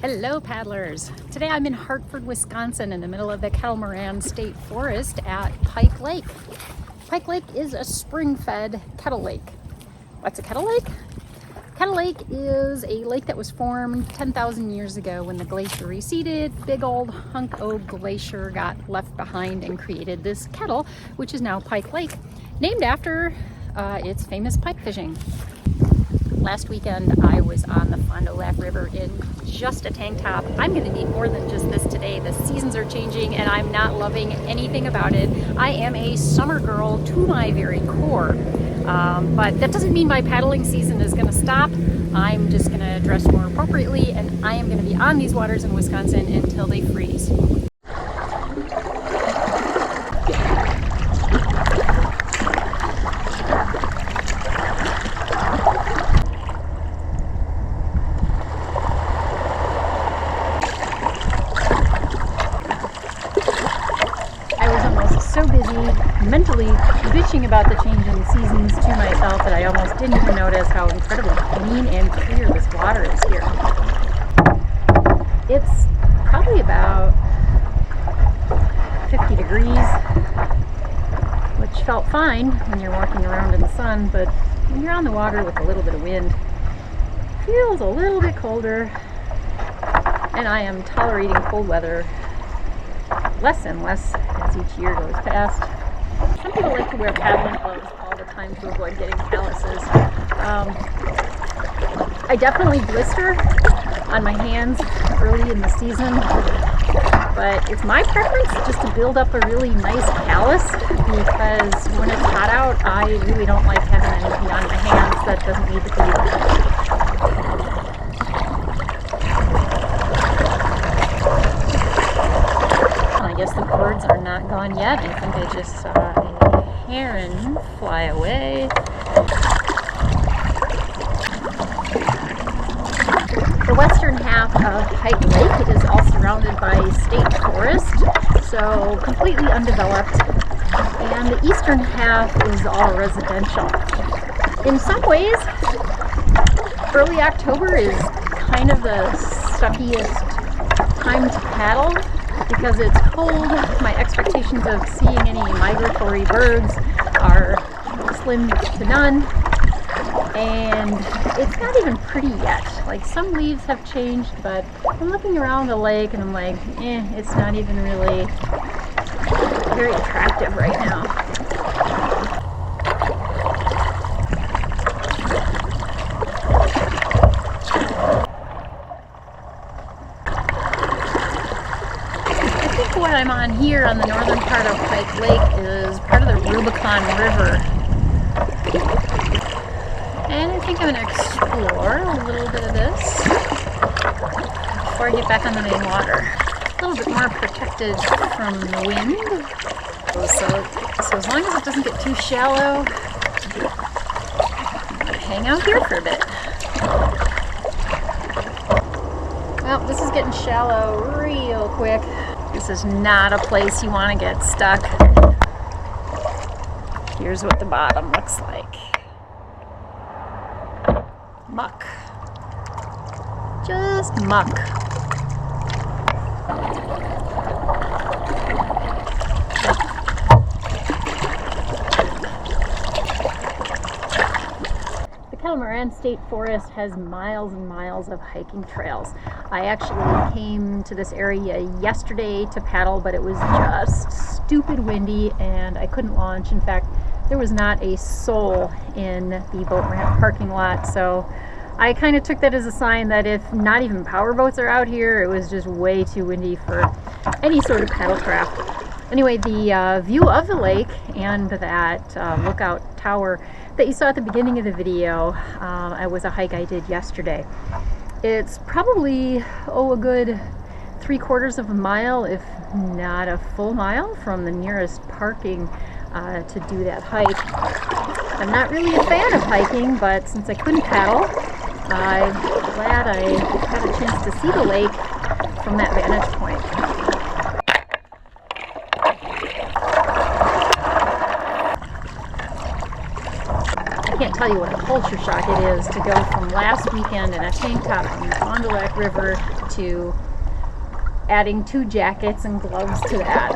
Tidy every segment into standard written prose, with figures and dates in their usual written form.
Hello paddlers! Today I'm in Hartford, Wisconsin in the middle of the Catamaran State Forest at Pike Lake. Pike Lake is a spring-fed kettle lake. What's a kettle lake? Kettle Lake is a lake that was formed 10,000 years ago when the glacier receded. Big old hunk of glacier got left behind and created this kettle, which is now Pike Lake, named after its famous pike fishing. Last weekend I was on the Fond du Lac River in just a tank top. I'm going to need more than just this today. The seasons are changing and I'm not loving anything about it. I am a summer girl to my very core. But that doesn't mean my paddling season is going to stop. I'm just going to dress more appropriately, and I am going to be on these waters in Wisconsin until they freeze. So busy mentally bitching about the change in seasons to myself that I almost didn't even notice how incredibly clean and clear this water is here. It's probably about 50 degrees, which felt fine when you're walking around in the sun, but when you're on the water with a little bit of wind, it feels a little bit colder, and I am tolerating cold weather less and less as each year goes past. Some people like to wear paddling gloves all the time to avoid getting calluses. I definitely blister on my hands early in the season, but it's my preference just to build up a really nice callus, because when it's hot out, I really don't like having anything on my hands that doesn't need to be. I guess the birds are not gone yet. I think I just saw a heron fly away. The western half of Pike Lake is all surrounded by state forest, so completely undeveloped, and the eastern half is all residential. In some ways, early October is kind of the suckiest time to paddle, because it's cold. My expectations of seeing any migratory birds are slim to none, and it's not even pretty yet. Like, some leaves have changed, but I'm looking around the lake and I'm like, it's not even really very attractive right now. What I'm on here on the northern part of Pike Lake is part of the Rubicon River, and I think I'm going to explore a little bit of this before I get back on the main water. A little bit more protected from the wind, so as long as it doesn't get too shallow, I'm going to hang out here for a bit. Well, this is getting shallow real quick. This is not a place you want to get stuck. Here's what the bottom looks like. Muck. Just muck. The Catamaran State Forest has miles and miles of hiking trails. I actually came to this area yesterday to paddle, but it was just stupid windy and I couldn't launch. In fact, there was not a soul in the boat ramp parking lot, so I kind of took that as a sign that if not even power boats are out here, it was just way too windy for any sort of paddlecraft. Anyway, the view of the lake and that lookout tower that you saw at the beginning of the video was a hike I did yesterday. It's probably, a good 3/4 of a mile, if not a full mile, from the nearest parking to do that hike. I'm not really a fan of hiking, but since I couldn't paddle, I'm glad I had a chance to see the lake from that vantage point. can't tell you what a culture shock it is to go from last weekend in a tank top on the Fond du Lac River to adding 2 jackets and gloves to that.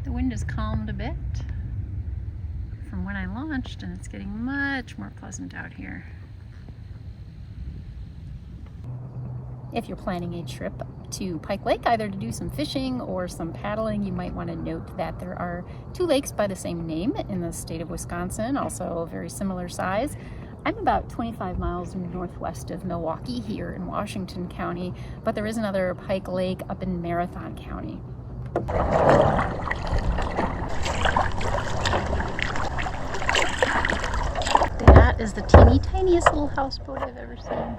The wind has calmed a bit from when I launched, and it's getting much more pleasant out here. If you're planning a trip to Pike Lake, either to do some fishing or some paddling, you might want to note that there are 2 lakes by the same name in the state of Wisconsin, also very similar size. I'm about 25 miles northwest of Milwaukee here in Washington County, but there is another Pike Lake up in Marathon County. That is the teeny tiniest little houseboat I've ever seen.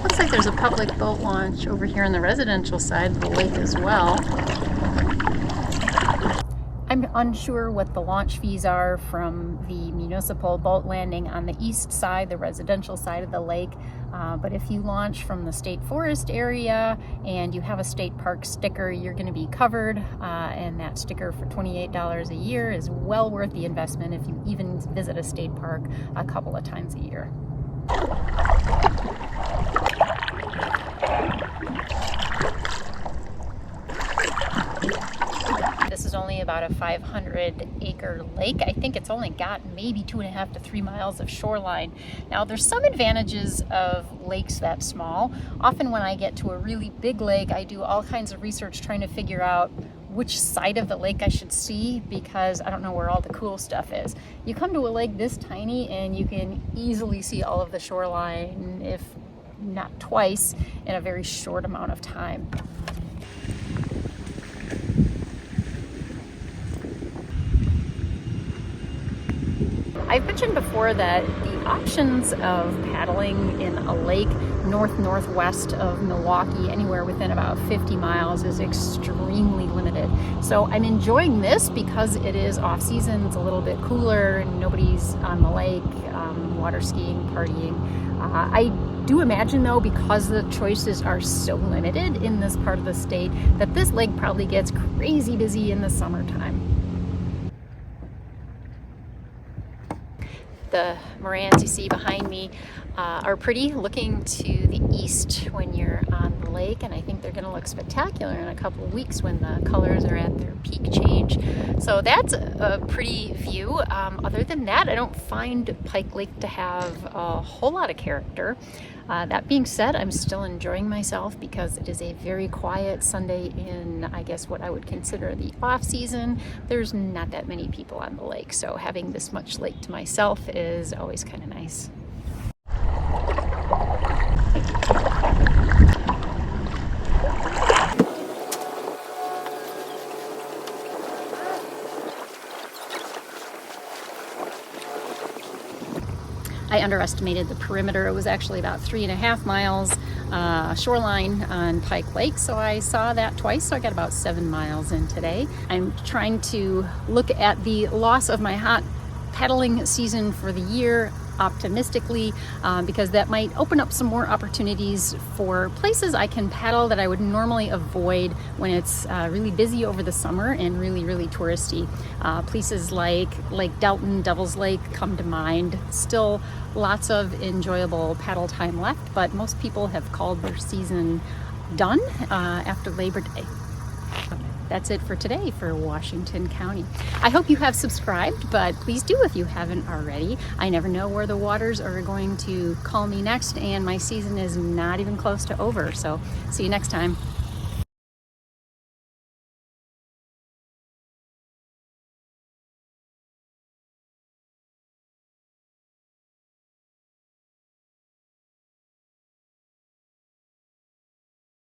Looks like there's a public boat launch over here on the residential side of the lake as well. I'm unsure what the launch fees are from the municipal boat landing on the east side, the residential side of the lake. But if you launch from the state forest area and you have a state park sticker, you're going to be covered. And that sticker for $28 a year is well worth the investment if you even visit a state park a couple of times a year. This is only about a 500-acre lake. I think it's only got maybe 2.5 to 3 miles of shoreline. Now, there's some advantages of lakes that small. Often when I get to a really big lake, I do all kinds of research trying to figure out which side of the lake I should see, because I don't know where all the cool stuff is. You come to a lake this tiny and you can easily see all of the shoreline, if not twice, in a very short amount of time. I've mentioned before that the options of paddling in a lake northwest of Milwaukee, anywhere within about 50 miles, is extremely limited. So I'm enjoying this because it is off season, it's a little bit cooler, and nobody's on the lake water skiing, partying. I do imagine, though, because the choices are so limited in this part of the state, that this lake probably gets crazy busy in the summertime. The Morans you see behind me are pretty, looking to the east when you're on the lake, and I think they're going to look spectacular in a couple of weeks when the colors are at their peak change. So that's a pretty view. Other than that, I don't find Pike Lake to have a whole lot of character. That being said, I'm still enjoying myself because it is a very quiet Sunday in, I guess, what I would consider the off season. There's not that many people on the lake, so having this much lake to myself is always kind of nice. I underestimated the perimeter. It was actually about 3.5 miles shoreline on Pike Lake, so I saw that twice, so I got about 7 miles in today. I'm trying to look at the loss of my hot paddling season for the year optimistically, because that might open up some more opportunities for places I can paddle that I would normally avoid when it's really busy over the summer and really touristy. Places like Lake Delton, Devil's Lake come to mind. Still lots of enjoyable paddle time left, but most people have called their season done after Labor Day. That's it for today for Washington County. I hope you have subscribed, but please do if you haven't already. I never know where the waters are going to call me next, and my season is not even close to over. So see you next time.